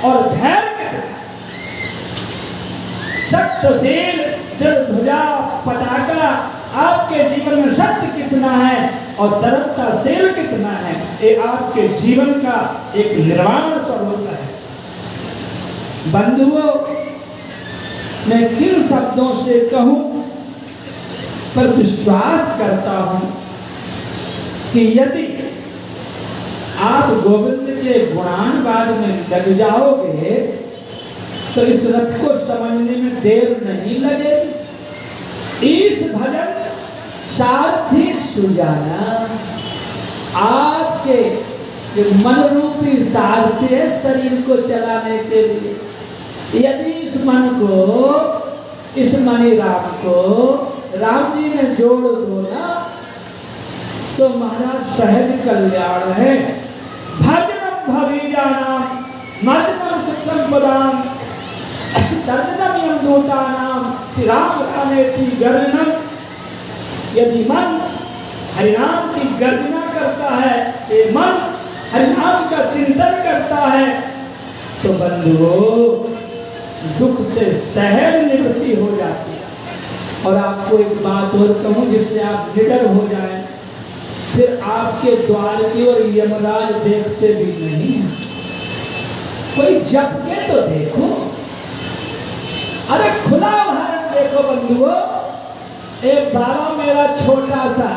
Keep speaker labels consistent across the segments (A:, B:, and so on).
A: और धैर्य कितना है, सत्यशील दृढ़ ध्वजा पताका, आपके जीवन में सत्य कितना है और सरलताशील कितना है, ये आपके जीवन का एक निर्वाण स्वरूप है। बंधुओं, मैं किन शब्दों से कहूं, पर विश्वास करता हूं कि यदि आप गोविंद के गुणानुवाद में लग जाओगे तो इस रथ को समझने में देर नहीं लगेगी। इस भजन सारथी सुजाना, आपके जो मन रूपी सारथी है शरीर को चलाने के लिए, यदि इस मन को, इस मणि राम को राम जी ने जोड़ दो ना, तो महाराज सहज कल्याण है। भजनम भवीजानाम मर्दनम सुखसंपदाम तर्जनम यमदूतानाम श्री राम रामेति गर्जनम। यदि मन हरिनाम की गर्जना करता है, ये मन हरिनाम का चिंतन करता है, तो बंधुओं दुख से सहज निवृत्ति हो जाती है। और आपको एक बात और कहूं जिससे आप निडर हो जाएं, फिर आपके द्वार की ओर यमराज देखते भी नहीं। कोई जप के तो देखो, अरे खुला उदाहरण देखो बंधुओं। एक बाबा मेरा छोटा सा,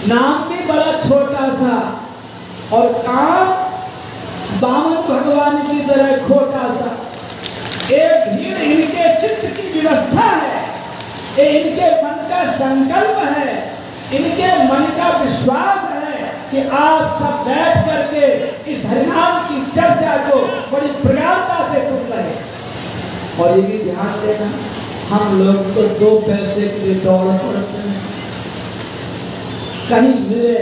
A: नाम भी बड़ा छोटा सा और काम बामन भगवान की तरह खोटा सा। एक भीड़ इनके चित्त की व्यवस्था है, ये इनके मन का संकल्प है, इनके मन का विश्वास है कि आप सब बैठ करके इस हरिनाम की चर्चा को बड़ी प्रगाढ़ता से सुन रहे हैं। और ये भी ध्यान देना, हम लोग तो 2 पैसे के लिए दौड़ पड़ते हैं, कहीं मिले,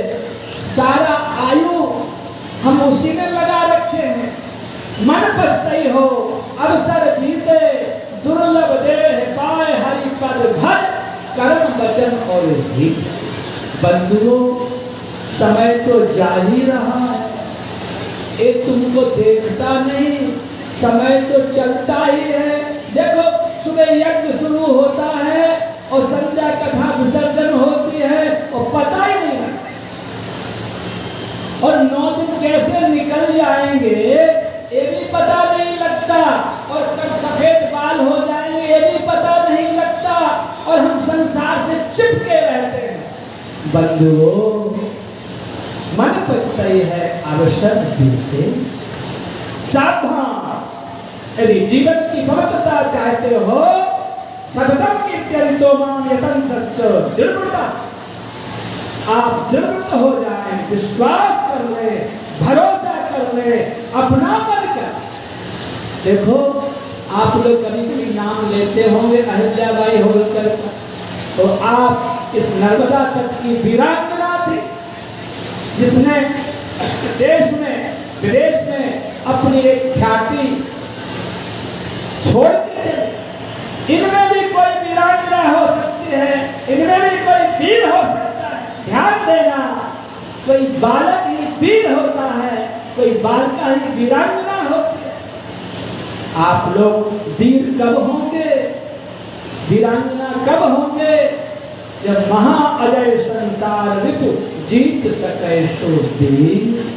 A: सारा आयु हम उसी में लगा रखे हैं। मन पछताई हो अवसर बीते, दुर्लभ देह पाए हरि पद भज, कर्म वचन और हित। बंधुओं, समय तो जा ही रहा है, ये तुमको देखता नहीं, समय तो चलता ही है। देखो सुबह यज्ञ शुरू होता है और संध्या कथा विसर्जन होती है और पता ही नहीं लगता। और 9 दिन कैसे निकल जाएंगे ये भी पता नहीं लगता, और कब सफेद बाल हो जाएंगे ये भी पता नहीं लगता, और हम संसार से चिपके रहते हैं। बंधुओं, मन पछताई है अवसर बीते। सावधान, यदि जीवन की पवित्रता चाहते हो, सततम कीर्तयन्तो मां यतन्तश्च दृढ़ता, आप दृढ़ हो जाएं, विश्वास कर ले, भरोसा कर ले, अपना मन कर। देखो आप लोग कभी कभी नाम लेते होंगे अहिल्याबाई होलकर का, तो आप इस नर्मदा तट की वीरांगना थी जिसने देश में विदेश में अपनी एक ख्याति छोड़ के चली। इनमें भी कोई वीरांगना हो सकती है, इनमें भी कोई वीर हो सकता है। ध्यान देना, कोई बालक ही वीर होता है, कोई बालिका ही वीरांगना होती है। आप लोग वीर कब होंगे, वीरांगना कब होंगे? जब महाअजय संसार रिपु जीत सके सो दीन।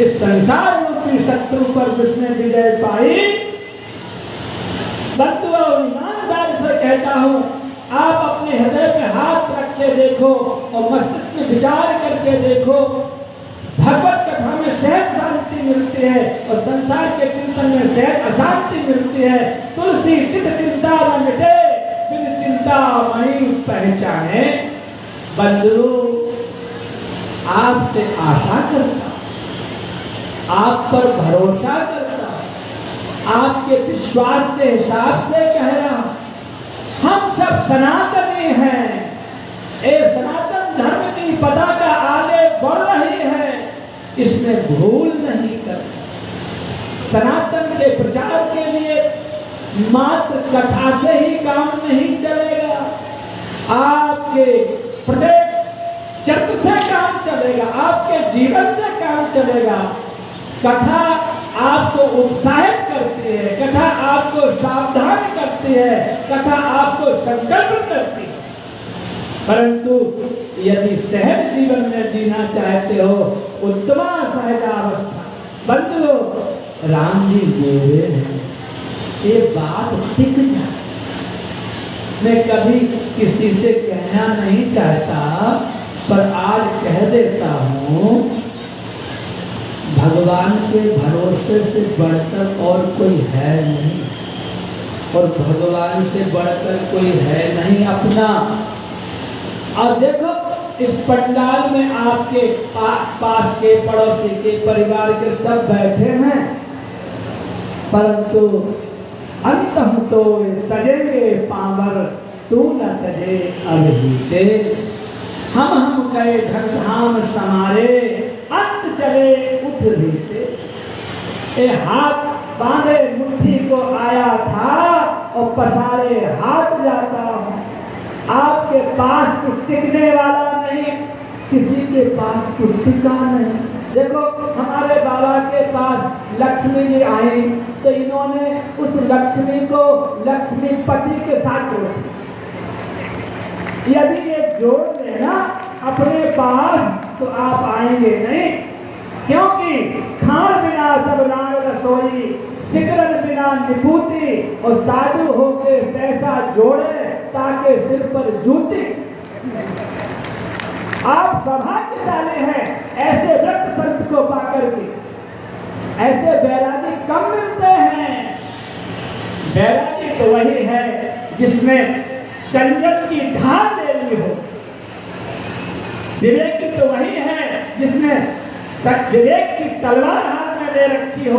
A: इस संसार रूपी शत्रु पर जिसने विजय पाई, बंधुओं ईमानदार से कहता हूं, आप अपने हृदय पे हाथ रख के देखो और मस्तिष्क में विचार करके देखो, भगवत कथा में सहज शांति मिलती है और संसार के चिंतन में सहज अशांति मिलती है। तुलसी चित चिंता न मिटे, बिन चिंता मणि पहचाने। बंधुओं, आपसे आशा करता, आप पर भरोसा करता, आपके विश्वास के हिसाब से कह रहा हूं, हम सब सनातनी हैं। ये सनातन धर्म की पताका आगे बढ़ रही है, इसमें भूल नहीं करना। सनातन के प्रचार के लिए मात्र कथा से ही काम नहीं चलेगा, आपके प्रत्येक चरित्र से काम चलेगा, आपके जीवन से काम चलेगा। कथा आपको उत्साहित करती है, कथा आपको सावधान करती है, कथा आपको संकल्प करती है। परंतु यदि सहज जीवन में जीना चाहते हो, उत्तमा सहजावस्था, बंधुओं राम जी बोले हैं, ये बात टिक जाए। मैं कभी किसी से कहना नहीं चाहता, पर आज कह देता हूँ, भगवान के भरोसे से बढ़कर और कोई है नहीं, और भगवान से बढ़कर कोई है नहीं अपना। और देखो इस पंडाल में आपके पास के पड़ोसी के परिवार के सब बैठे हैं, परंतु अंतम तो तजेंगे पावर तू न तजे अभिते। हम कहे धरधाम समारे, अंत चले उठ देते। ए हाथ बांधे मुट्ठी को आया था और पसारे हाथ जाता हूँ। आपके पास कुछ टिकने वाला नहीं, किसी के पास कुछ टिका नहीं। देखो हमारे बाबा के पास लक्ष्मी जी आई तो इन्होंने उस लक्ष्मी को लक्ष्मीपति के साथ जोड़ दिया। यदि ये जोड़ लेना अपने पास तो आप आएंगे नहीं, क्योंकि खान बिना सब राण रसोई, सिकरन बिना निपूती, और साधु होके पैसा जोड़े ताकि सिर पर जूती। आप सौभाग्यशाली हैं ऐसे व्रत संत को पाकर के। ऐसे बैरागी कम मिलते हैं। बैरागी तो वही है जिसमें संयम की ढाल ले ली हो। विवेकी तो वही है जिसने विवेक की तलवार हाथ में ले रखी हो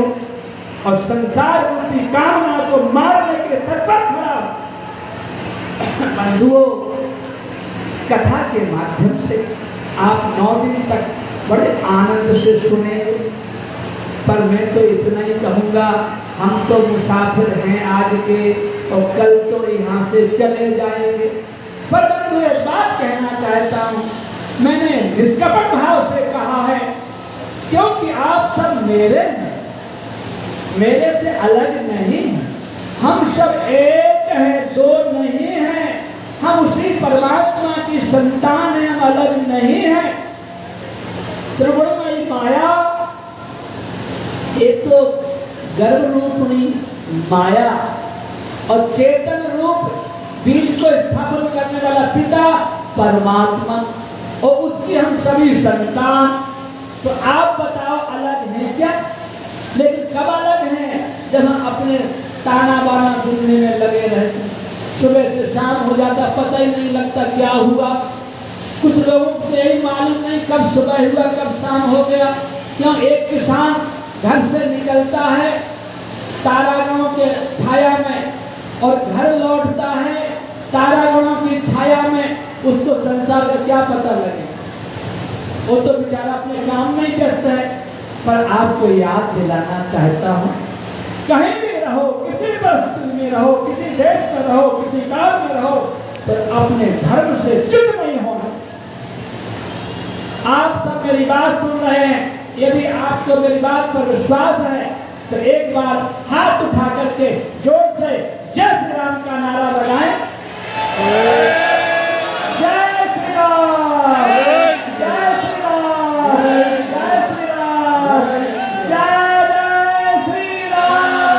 A: और संसार रूपी कामना को मारने के तत्पर खड़ा हो। बंधुओं, कथा के माध्यम से आप 9 दिन तक बड़े आनंद से सुनेंगे, पर मैं तो इतना ही कहूँगा, हम तो मुसाफिर हैं आज के, और कल तो यहाँ से चले जाएंगे। पर मैं तो एक बात कहना चाहता हूँ, मैंने निष्कपट भाव से कहा है, क्योंकि आप सब मेरे हैं, मेरे से अलग नहीं हैं। हम सब एक हैं, दो नहीं हैं। हम उसी परमात्मा की संतान हैं, हम अलग नहीं हैं। त्रिगुणमयी माया एक तो गर्भ रूपणी माया और चेतन रूप बीज को स्थापन करने वाला पिता परमात्मा, और उसकी हम सभी संतान। तो आप बताओ अलग हैं क्या? लेकिन कब अलग हैं? जब हम अपने ताना बाना ढूंढने में लगे रहते हैं। सुबह से शाम हो जाता, पता ही नहीं लगता क्या हुआ। कुछ लोगों को यही मालूम नहीं कब सुबह हुआ कब शाम हो गया। क्यों? एक किसान घर से निकलता है तारागणों के छाया में और घर लौटता है तारागणों की छाया में, उसको संसार का क्या पता लगे? वो तो बेचारा अपने काम में ही व्यस्त है। पर आपको याद दिलाना चाहता हूँ, कहीं भी रहो, किसी परिस्थिति में रहो, किसी देश में रहो, किसी काल में रहो, पर अपने धर्म से च्युत नहीं होना। आप सब मेरी बात सुन रहे हैं, यदि आपको मेरी बात पर विश्वास है तो एक बार हाथ उठा करके जोर से जय श्री राम का नारा लगाएं। जय श्री राम, जय श्री राम, जय श्री राम, जय श्री राम।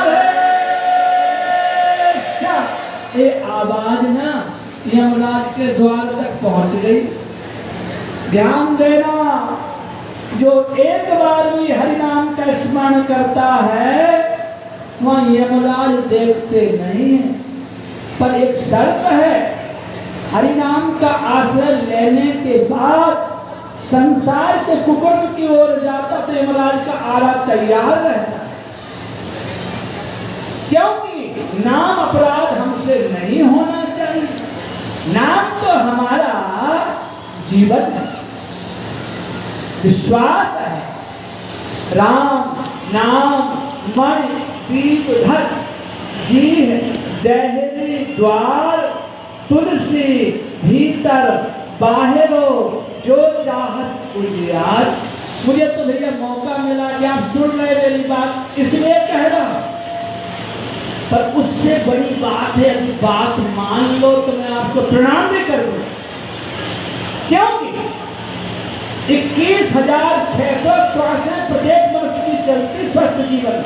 A: ये आवाज ना यमराज के द्वार तक पहुंच गई। ध्यान देना, जो एक बार भी हरिनाम का स्मरण करता है वह यमराज देखते नहीं है। पर एक शर्त है, हरिनाम का आश्रय लेने के बाद संसार के कुकुट की ओर जाता तो यमराज का आरा तैयार रहता, क्योंकि नाम अपराध हमसे नहीं होना चाहिए। नाम तो हमारा जीवन है, विश्वास है। राम नाम मणि दीप धर जीह देहरी द्वार, तुलसी भीतर बाहरो जो चाहत उजियार। मुझे तो भैया मौका मिला कि आप सुन रहे मेरी बात, इसलिए कह रहा हूं। पर उससे बड़ी बात है, अभी बात मान लो तो मैं आपको प्रणाम भी कर दूं, क्योंकि 21,600 श्वासें प्रत्येक वर्ष की चलती स्वस्थ जीवन,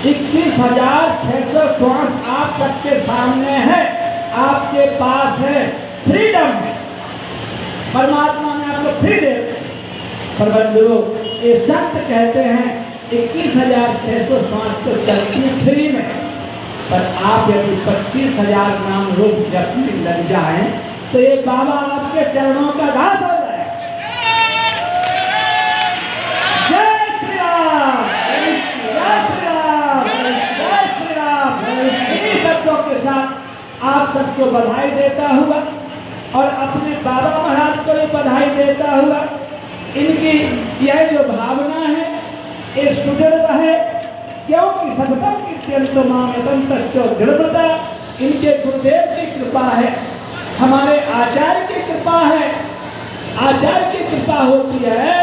A: 21,600 श्वास आप सबके सामने है, आपके पास है, फ्रीडम है, परमात्मा ने आपको फ्रीडम। पर बंधुओं, ये संत कहते हैं 21,600 श्वास तो चलती है फ्री में, पर आप यदि 25,000 नाम रोज जपने लग जाए तो ये बाबा आपके चरणों का घास हो जाए। जय श्री राम, जय श्री राम, जय श्री राम। इन्हीं शब्दों के साथ आप सबको बधाई देता हुआ और अपने बाबा महाराज को भी बधाई देता हुआ, इनकी यह जो भावना है ये सुदृढ़ रहे, क्योंकि सततम कीर्तयन्तो माम यतन्तश्च दृढ़ता, इनके गुरुदेव की कृपा है, हमारे आचार्य की कृपा है। आचार्य की कृपा होती है